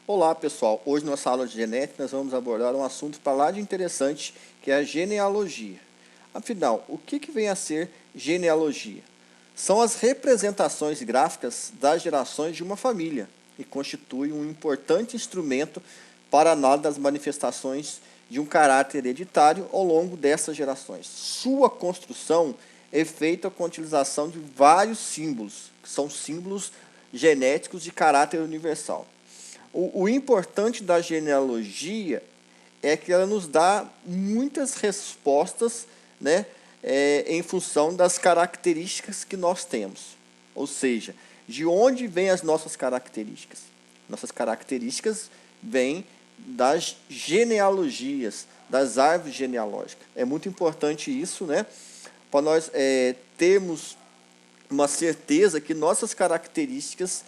Olá pessoal, hoje na nossa aula de genética nós vamos abordar um assunto para lá de interessante, que é a genealogia. Afinal, o que vem a ser genealogia? São as representações gráficas das gerações de uma família e constitui um importante instrumento para a análise das manifestações de um caráter hereditário ao longo dessas gerações. Sua construção é feita com a utilização de vários símbolos, que são símbolos genéticos de caráter universal. O importante da genealogia é que ela nos dá muitas respostas, né, em função das características que nós temos. Ou seja, de onde vêm as nossas características? Nossas características vêm das genealogias, das árvores genealógicas. É muito importante isso, né, para nós termos uma certeza que nossas características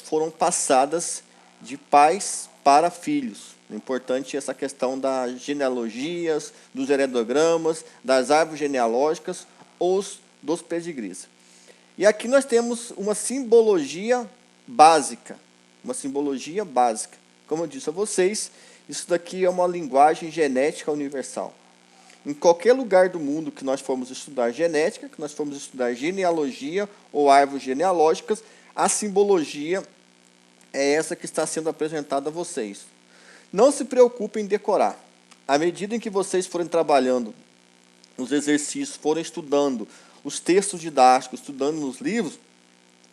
foram passadas de pais para filhos. É importante essa questão das genealogias, dos heredogramas, das árvores genealógicas ou dos pedigrees. E aqui nós temos uma simbologia básica. Uma simbologia básica. Como eu disse a vocês, isso daqui é uma linguagem genética universal. Em qualquer lugar do mundo que nós formos estudar genética, que nós formos estudar genealogia ou árvores genealógicas, a simbologia é essa que está sendo apresentada a vocês. Não se preocupem em decorar. À medida em que vocês forem trabalhando os exercícios, forem estudando os textos didáticos, estudando nos livros,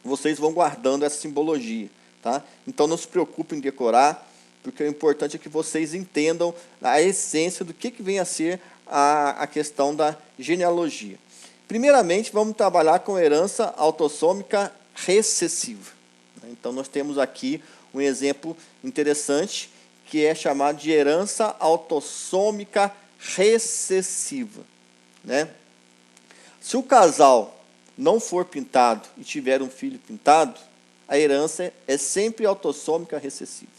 vocês vão guardando essa simbologia. Tá? Então não se preocupem em decorar, porque o importante é que vocês entendam a essência do que vem a ser a questão da genealogia. Primeiramente, vamos trabalhar com herança autossômica recessiva. Então, nós temos aqui um exemplo interessante, que é chamado de herança autossômica recessiva. Né? Se o casal não for pintado e tiver um filho pintado, a herança é sempre autossômica recessiva.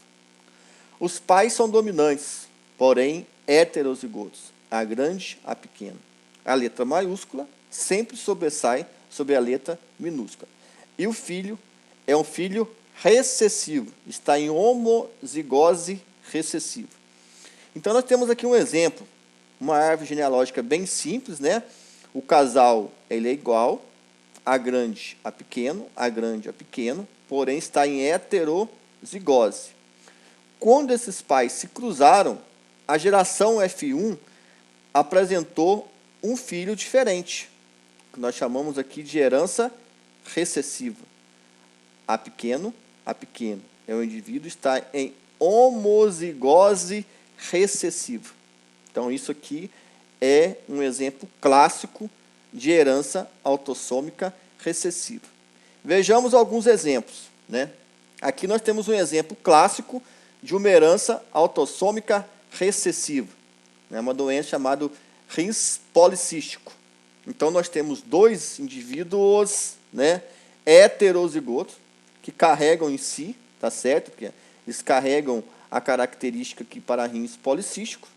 Os pais são dominantes, porém heterozigotos, a grande, a pequena. A letra maiúscula sempre sobressai sobre a letra minúscula. E o filho é um filho recessivo, está em homozigose recessiva. Então nós temos aqui um exemplo, uma árvore genealógica bem simples, né? O casal ele é igual, a grande a pequeno, a grande a pequeno, porém está em heterozigose. Quando esses pais se cruzaram, a geração F1 apresentou um filho diferente, que nós chamamos aqui de herança recessiva. A pequeno, é o indivíduo está em homozigose recessiva. Então, isso aqui é um exemplo clássico de herança autossômica recessiva. Vejamos alguns exemplos. Né? Aqui nós temos um exemplo clássico de uma herança autossômica recessiva. É uma doença chamada rins policístico. Então, nós temos dois indivíduos, né, heterozigotos, que carregam em si, tá certo? Porque eles carregam a característica aqui para rins policístico.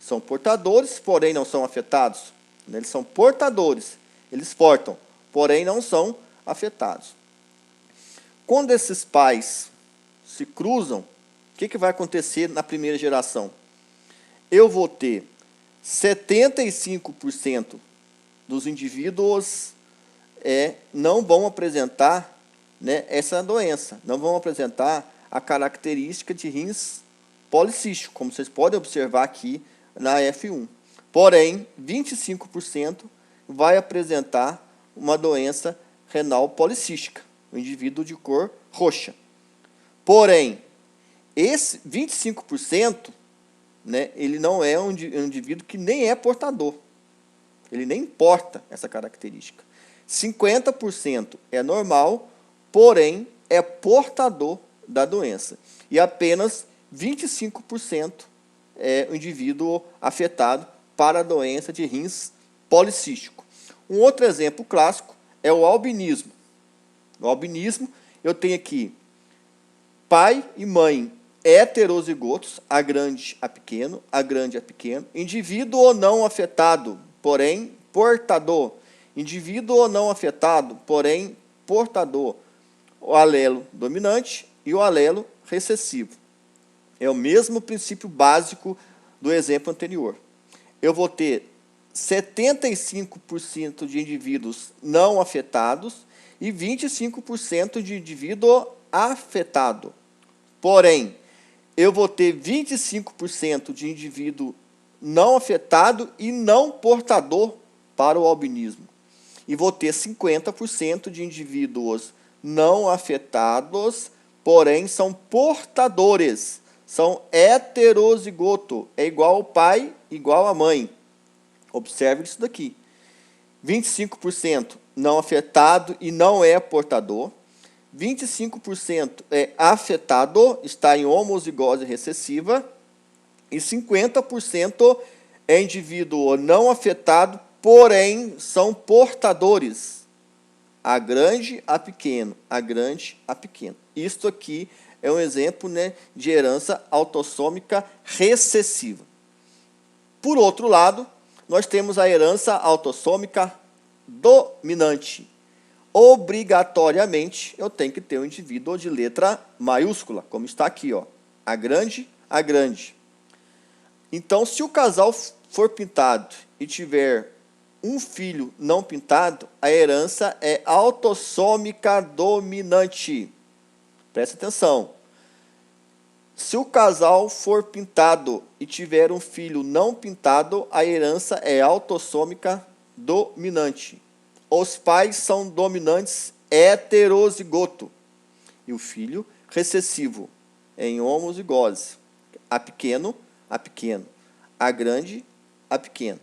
São portadores, porém não são afetados. Eles são portadores, eles portam, porém não são afetados. Quando esses pais se cruzam, o que vai acontecer na primeira geração? Eu vou ter 75% dos indivíduos não vão apresentar, né, essa doença, não vão apresentar a característica de rins policístico, como vocês podem observar aqui na F1. Porém, 25% vai apresentar uma doença renal policística, um indivíduo de cor roxa. Porém, esse 25%, né, ele não é um indivíduo que nem é portador. Ele nem porta essa característica. 50% é normal, porém é portador da doença. E apenas 25% é o indivíduo afetado para a doença de rins policístico. Um outro exemplo clássico é o albinismo. No albinismo, eu tenho aqui pai e mãe heterozigotos, a grande a pequeno, indivíduo ou não afetado, porém portador, indivíduo ou não afetado, porém portador, o alelo dominante e o alelo recessivo. É o mesmo princípio básico do exemplo anterior. Eu vou ter 75% de indivíduos não afetados e 25% de indivíduo afetado. Porém, eu vou ter 25% de indivíduo não afetado e não portador para o albinismo. E vou ter 50% de indivíduos não afetados, porém são portadores, são heterozigoto, é igual ao pai, igual à mãe. Observe isso daqui. 25% não afetado e não é portador. 25% é afetado, está em homozigose recessiva. E 50% é indivíduo não afetado, porém são portadores. A grande, a pequeno, a grande, a pequeno. Isto aqui é um exemplo, né, de herança autossômica recessiva. Por outro lado, nós temos a herança autossômica dominante. Obrigatoriamente, eu tenho que ter um indivíduo de letra maiúscula, como está aqui, ó, a grande, a grande. Então, se o casal for pintado e tiver um filho não pintado, a herança é autossômica dominante. Presta atenção. Se o casal for pintado e tiver um filho não pintado, a herança é autossômica dominante. Os pais são dominantes heterozigoto. E o filho recessivo em homozigose. A pequeno, a pequeno. A grande, a pequeno.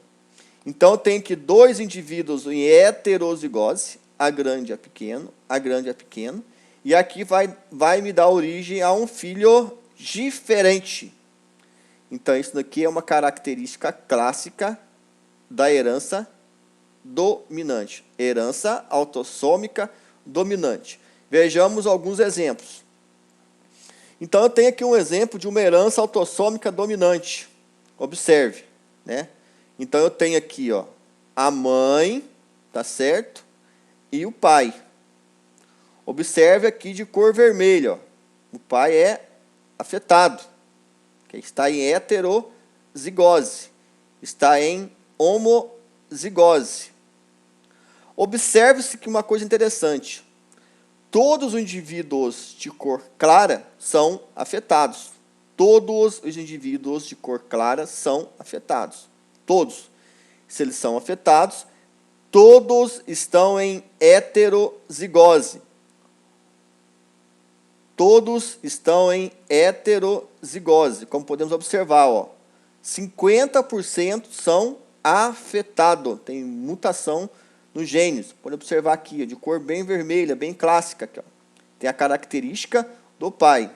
Então, eu tenho que dois indivíduos em heterozigose, a grande, a pequeno, a grande, a pequeno. E aqui vai me dar origem a um filho diferente. Então, isso daqui é uma característica clássica da herança dominante. Herança autossômica dominante. Vejamos alguns exemplos. Então, eu tenho aqui um exemplo de uma herança autossômica dominante. Observe, né? Então, eu tenho aqui, ó, a mãe, tá certo? E o pai. Observe aqui de cor vermelha, ó. O pai é afetado, que está em heterozigose, está em homozigose. Observe-se que uma coisa interessante, todos os indivíduos de cor clara são afetados. Todos os indivíduos de cor clara são afetados. Todos. Se eles são afetados, todos estão em heterozigose. Todos estão em heterozigose, como podemos observar, ó. 50% são afetados, tem mutação nos genes. Pode observar aqui, ó, de cor bem vermelha, bem clássica. Aqui, ó. Tem a característica do pai.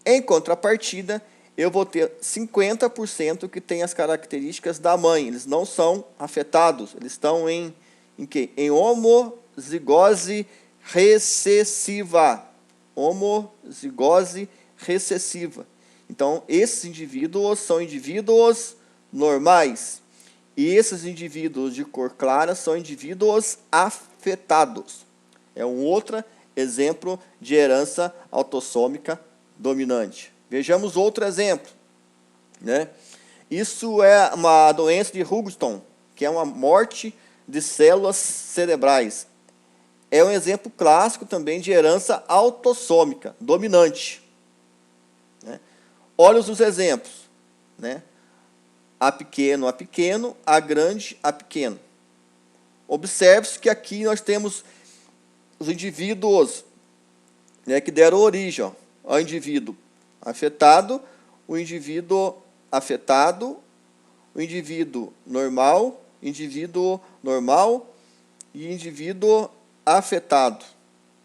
Em contrapartida, eu vou ter 50% que tem as características da mãe. Eles não são afetados, eles estão em quê? Em homozigose recessiva. Homozigose recessiva. Então, esses indivíduos são indivíduos normais. E esses indivíduos de cor clara são indivíduos afetados. É um outro exemplo de herança autossômica dominante. Vejamos outro exemplo, né? Isso é uma doença de Huntington, que é uma morte de células cerebrais. É um exemplo clássico também de herança autossômica dominante, né? Olha os exemplos, né? A pequeno, a grande, a pequeno. Observe-se que aqui nós temos os indivíduos, né, que deram origem, ó, ao indivíduo afetado, o indivíduo afetado, o indivíduo normal e indivíduo afetado,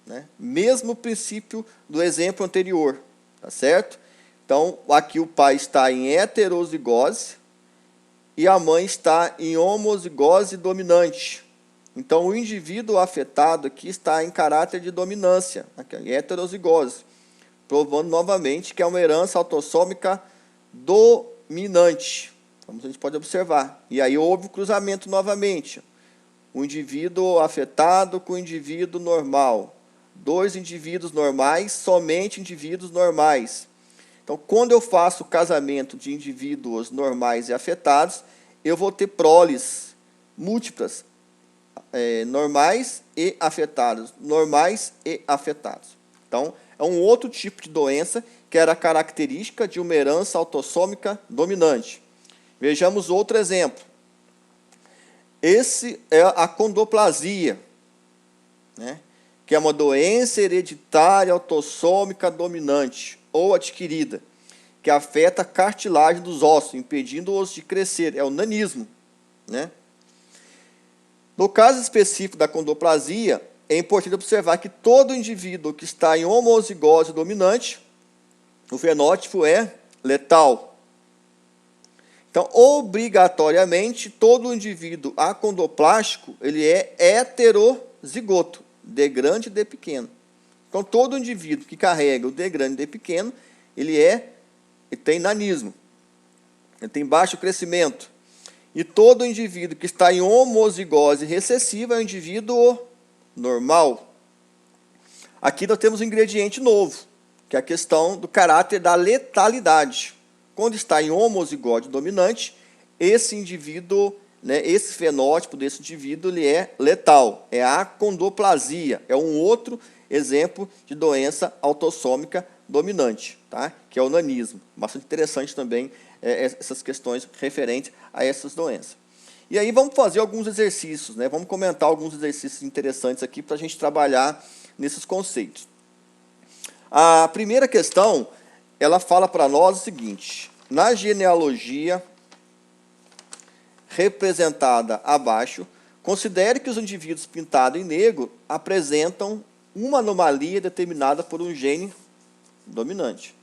né? Mesmo princípio do exemplo anterior, tá certo? Então, aqui o pai está em heterozigose e a mãe está em homozigose dominante. Então, o indivíduo afetado aqui está em caráter de dominância, aqui, em heterozigose, provando novamente que é uma herança autossômica dominante. Como a gente pode observar. E aí houve o cruzamento novamente. O indivíduo afetado com o indivíduo normal. 2 indivíduos normais, somente indivíduos normais. Então, quando eu faço o casamento de indivíduos normais e afetados, eu vou ter proles múltiplas, normais e afetados. Normais e afetados. Então, é um outro tipo de doença que era característica de uma herança autossômica dominante. Vejamos outro exemplo. Esse é a condoplasia, né? Que é uma doença hereditária autossômica dominante ou adquirida, que afeta a cartilagem dos ossos, impedindo-os de crescer. É o nanismo, né? No caso específico da condoplasia, é importante observar que todo indivíduo que está em homozigose dominante, o fenótipo é letal. Então, obrigatoriamente, todo indivíduo acondoplástico, ele é heterozigoto, D grande e D pequeno. Então, todo indivíduo que carrega o D grande e D pequeno, ele tem nanismo, ele tem baixo crescimento. E todo indivíduo que está em homozigose recessiva é um indivíduo normal. Aqui nós temos um ingrediente novo, que é a questão do caráter da letalidade. Quando está em homozigose dominante, esse indivíduo, né, esse fenótipo desse indivíduo, ele é letal. É a acondoplasia, é um outro exemplo de doença autossômica dominante, tá? Que é o nanismo. Bastante interessante também essas questões referentes a essas doenças. E aí vamos fazer alguns exercícios, né? Vamos comentar alguns exercícios interessantes aqui para a gente trabalhar nesses conceitos. A primeira questão, ela fala para nós o seguinte: na genealogia representada abaixo, considere que os indivíduos pintados em negro apresentam uma anomalia determinada por um gene dominante.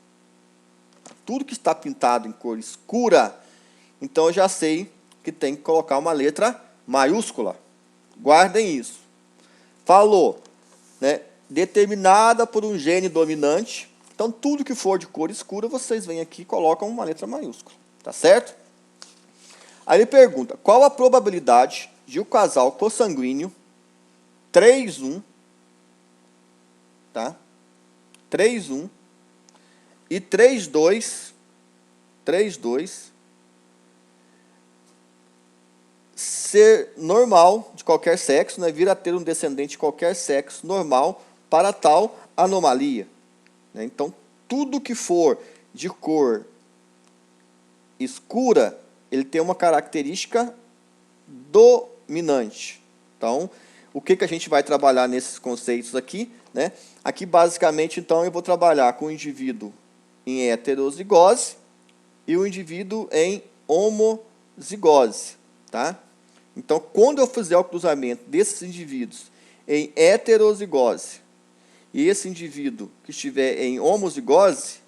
Tudo que está pintado em cor escura, então eu já sei que tem que colocar uma letra maiúscula. Guardem isso. Falou, né, determinada por um gene dominante. Então, tudo que for de cor escura, vocês vêm aqui e colocam uma letra maiúscula. Tá certo? Aí ele pergunta, qual a probabilidade de o casal consanguíneo 3-1, tá? 3-1 e 3-2 ser normal de qualquer sexo, né, vir a ter um descendente de qualquer sexo normal para tal anomalia. Né? Então, tudo que for de cor escura, ele tem uma característica dominante. Então, o que a gente vai trabalhar nesses conceitos aqui? Né? Aqui, basicamente, então, eu vou trabalhar com o indivíduo em heterozigose e o indivíduo em homozigose. Tá? Então, quando eu fizer o cruzamento desses indivíduos em heterozigose e esse indivíduo que estiver em homozigose,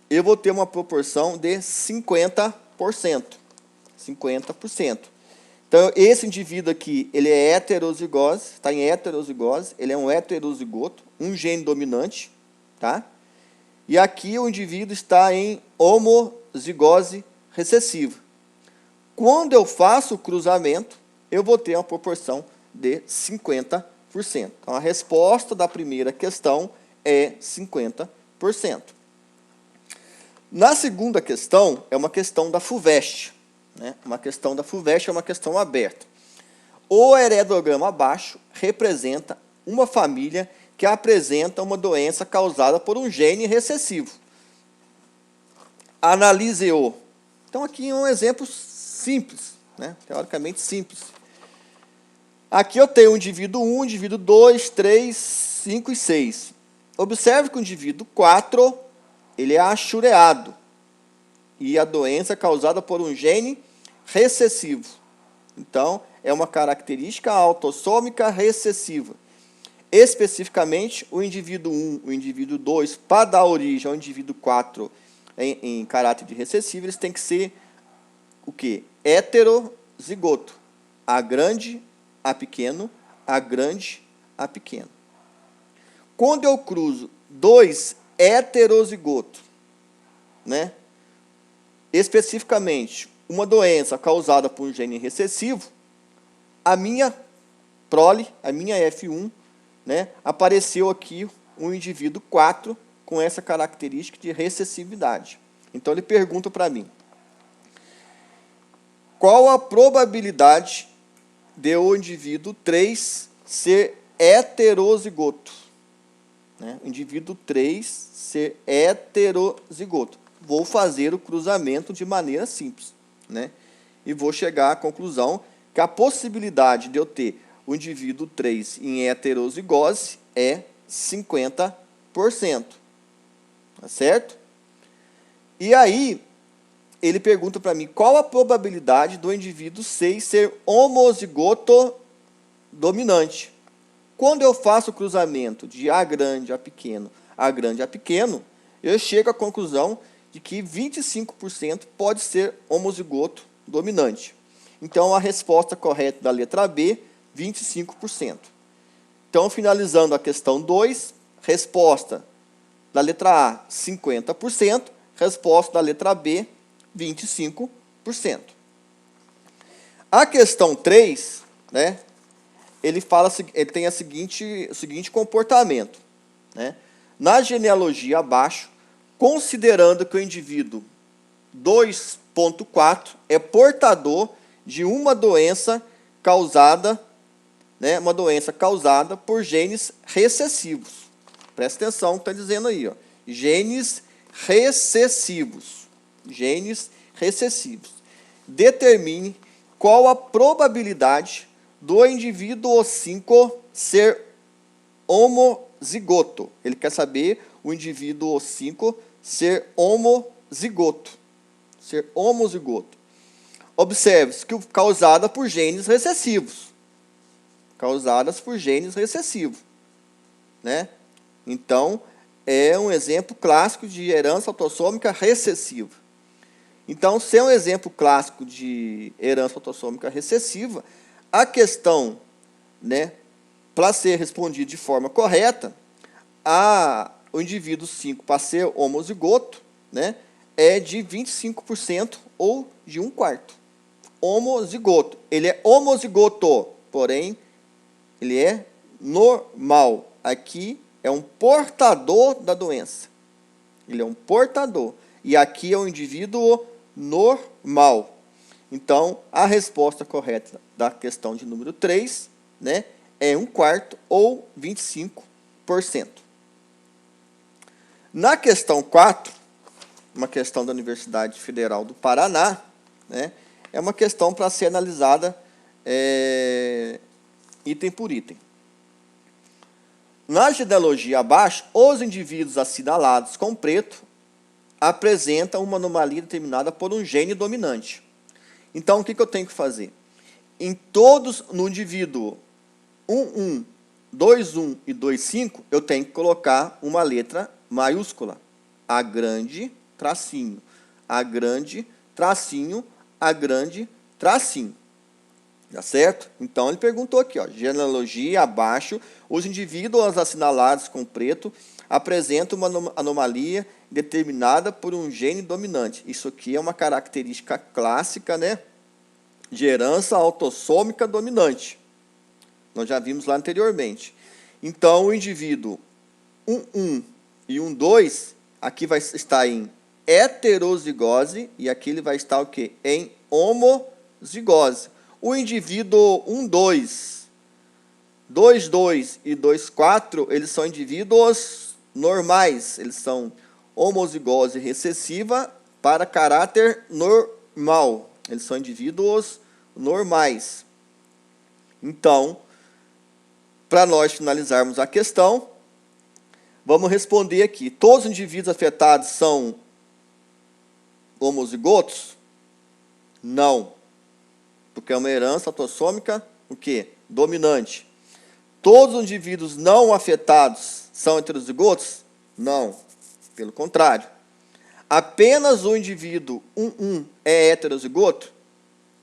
eu vou ter uma proporção de 50%. 50%. Então, esse indivíduo aqui, ele é heterozigose, está em heterozigose, ele é um heterozigoto, um gene dominante, tá? E aqui o indivíduo está em homozigose recessiva. Quando eu faço o cruzamento, eu vou ter uma proporção de 50%. Então, a resposta da primeira questão é 50%. Na segunda questão, é uma questão da FUVEST. Né? Uma questão da FUVEST é uma questão aberta. O heredograma abaixo representa uma família que apresenta uma doença causada por um gene recessivo. Analise-o. Então, aqui é um exemplo simples, né? Teoricamente simples. Aqui eu tenho o indivíduo 1, indivíduo 2, 3, 5 e 6. Observe que o indivíduo 4, ele é achureado. E a doença é causada por um gene recessivo. Então, é uma característica autossômica recessiva. Especificamente, o indivíduo 1, o indivíduo 2, para dar origem ao indivíduo 4 em caráter de recessivo, eles têm que ser o quê? Heterozigoto. A grande, A pequeno, A grande, A pequeno. Quando eu cruzo 2 heterozigotos, né? Especificamente, uma doença causada por um gene recessivo, a minha prole, a minha F1, né, apareceu aqui um indivíduo 4 com essa característica de recessividade. Então, ele pergunta para mim, qual a probabilidade de o indivíduo 3 ser heterozigoto? Né? O indivíduo 3 ser heterozigoto. Vou fazer o cruzamento de maneira simples, né? E vou chegar à conclusão que a possibilidade de eu ter o indivíduo 3 em heterozigose é 50%. Tá certo? E aí, ele pergunta para mim, qual a probabilidade do indivíduo 6 ser homozigoto dominante? Quando eu faço o cruzamento de A grande a pequeno, A grande a pequeno, eu chego à conclusão de que 25% pode ser homozigoto dominante. Então, a resposta correta da letra B, 25%. Então, finalizando a questão 2, resposta da letra A, 50%, resposta da letra B, 25%. A questão 3, né, ele tem o seguinte comportamento, né? Na genealogia abaixo, considerando que o indivíduo 2.4 é portador de uma doença causada, né, uma doença causada por genes recessivos. Presta atenção no que está dizendo aí, ó. Genes recessivos. Genes recessivos. Determine qual a probabilidade do indivíduo 5 ser homozigoto. Ele quer saber o indivíduo 5 ser homozigoto. Ser homozigoto. Observe-se que causada por genes recessivos. Causadas por genes recessivos, né? Então, é um exemplo clássico de herança autossômica recessiva. Então, se é um exemplo clássico de herança autossômica recessiva, a questão, né, para ser respondida de forma correta, o indivíduo 5 para ser homozigoto, né, é de 25% ou de 1/4. Homozigoto. Ele é homozigoto, porém, ele é normal. Aqui é um portador da doença. Ele é um portador. E aqui é um indivíduo normal. Então, a resposta correta da questão de número 3, né, é 1/4 ou 25%. Na questão 4, uma questão da Universidade Federal do Paraná, né, é uma questão para ser analisada item por item. Na genealogia abaixo, os indivíduos assinalados com preto apresentam uma anomalia determinada por um gene dominante. Então, o que eu tenho que fazer? No indivíduo 1,1, 2,1 e 2,5, eu tenho que colocar uma letra maiúscula. A grande, tracinho. A grande, tracinho. A grande, tracinho. Tá certo? Então, ele perguntou aqui, ó, genealogia abaixo, os indivíduos assinalados com preto apresentam uma anomalia determinada por um gene dominante. Isso aqui é uma característica clássica, né, de herança autossômica dominante. Nós já vimos lá anteriormente. Então, o indivíduo 1,1 e 1,2, aqui vai estar em heterozigose, e aqui ele vai estar o quê? Em homozigose. O indivíduo 1,2, 2,2 e 2,4, eles são indivíduos normais. Eles são homozigose recessiva para caráter normal. Eles são indivíduos normais. Então, para nós finalizarmos a questão, vamos responder aqui. Todos os indivíduos afetados são homozigotos? Não. Porque é uma herança autossômica, o quê? Dominante. Todos os indivíduos não afetados são heterozigotos? Não. Pelo contrário. Apenas o indivíduo 1,1 é heterozigoto?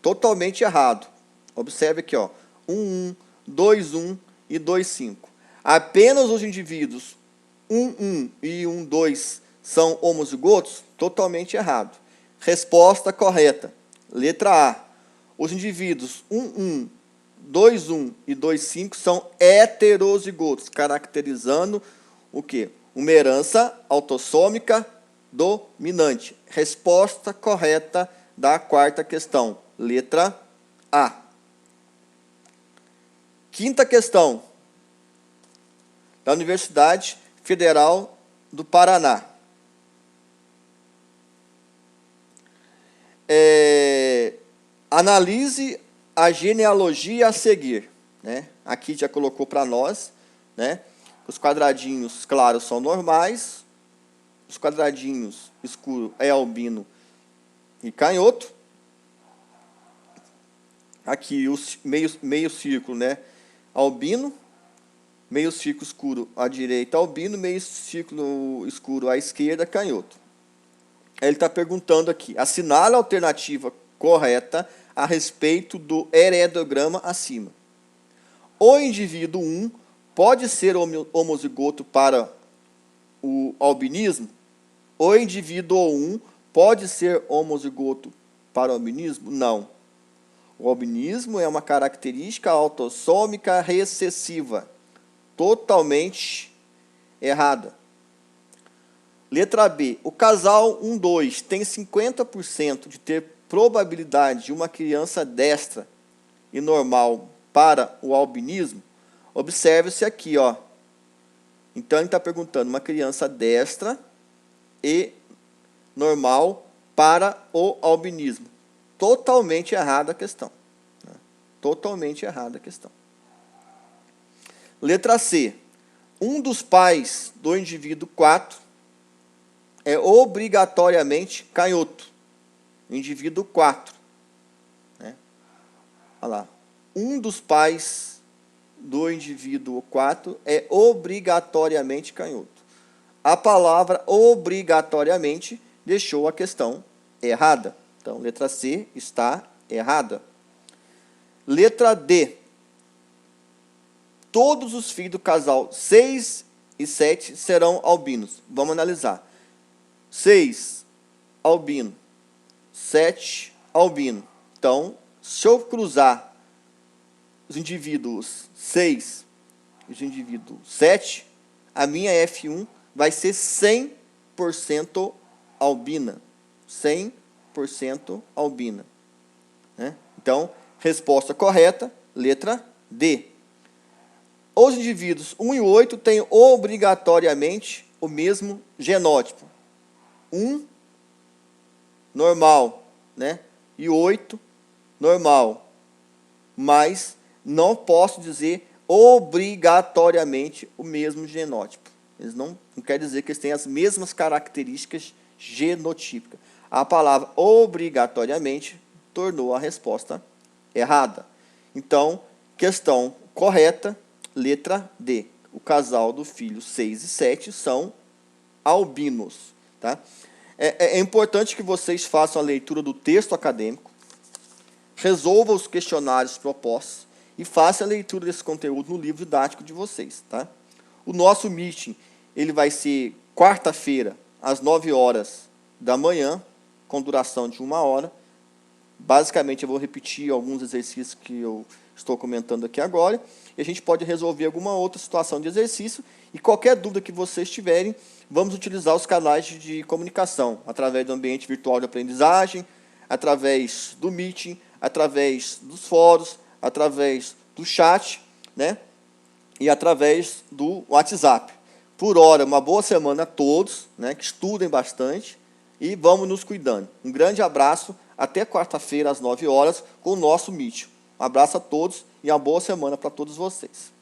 Totalmente errado. Observe aqui, ó, 1,1, 2,1 e 2,5. Apenas os indivíduos 1,1 e 1,2 são homozigotos? Totalmente errado. Resposta correta. Letra A. Os indivíduos 1,1, 2,1 e 2,5 são heterozigotos, caracterizando o quê? Uma herança autossômica dominante. Resposta correta da quarta questão, letra A. Quinta questão, da Universidade Federal do Paraná. Analise a genealogia a seguir, né? Aqui já colocou para nós, né? Os quadradinhos claros são normais, os quadradinhos escuros é albino e canhoto. Aqui o meio círculo, né? Albino, meio círculo escuro à direita, albino, meio círculo escuro à esquerda, canhoto. Ele está perguntando aqui, assinale a alternativa correta a respeito do heredograma acima. O indivíduo 1 pode ser homozigoto para o albinismo? O indivíduo 1 pode ser homozigoto para o albinismo? Não. O albinismo é uma característica autossômica recessiva, totalmente errada. Letra B. O casal 1-2 tem 50% de ter probabilidade de uma criança destra e normal para o albinismo? Observe-se aqui, ó. Então, ele está perguntando uma criança destra e normal para o albinismo. Totalmente errada a questão. Né? Totalmente errada a questão. Letra C. Um dos pais do indivíduo 4 é obrigatoriamente canhoto. Indivíduo 4. Né? Olha lá. Um dos pais do indivíduo 4 é obrigatoriamente canhoto. A palavra obrigatoriamente deixou a questão errada. Então, letra C está errada. Letra D. Todos os filhos do casal 6 e 7 serão albinos. Vamos analisar. 6, albino. 7, albino. Então, se eu cruzar os indivíduos 6 e os indivíduos 7, a minha F1 vai ser 100% albina. 100% albina. Né? Então, resposta correta, letra D. Os indivíduos 1 e 8 têm obrigatoriamente o mesmo genótipo. 1, normal, né? E 8, normal. Mas não posso dizer obrigatoriamente o mesmo genótipo. Eles não quer dizer que eles têm as mesmas características genotípicas. A palavra obrigatoriamente tornou a resposta errada. Então, questão correta, letra D. O casal do filho 6 e 7 são albinos. Tá? É importante que vocês façam a leitura do texto acadêmico, resolvam os questionários propostos e façam a leitura desse conteúdo no livro didático de vocês. Tá? O nosso meeting ele vai ser quarta-feira, às 9 horas da manhã, com duração de 1 hora. Basicamente, eu vou repetir alguns exercícios que eu estou comentando aqui agora, e a gente pode resolver alguma outra situação de exercício, e qualquer dúvida que vocês tiverem, vamos utilizar os canais de comunicação, através do ambiente virtual de aprendizagem, através do Meeting, através dos fóruns, através do chat, né? E através do WhatsApp. Por hora, uma boa semana a todos, né? Que estudem bastante e vamos nos cuidando. Um grande abraço, até quarta-feira às 9 horas com o nosso Meeting. Um abraço a todos e uma boa semana para todos vocês.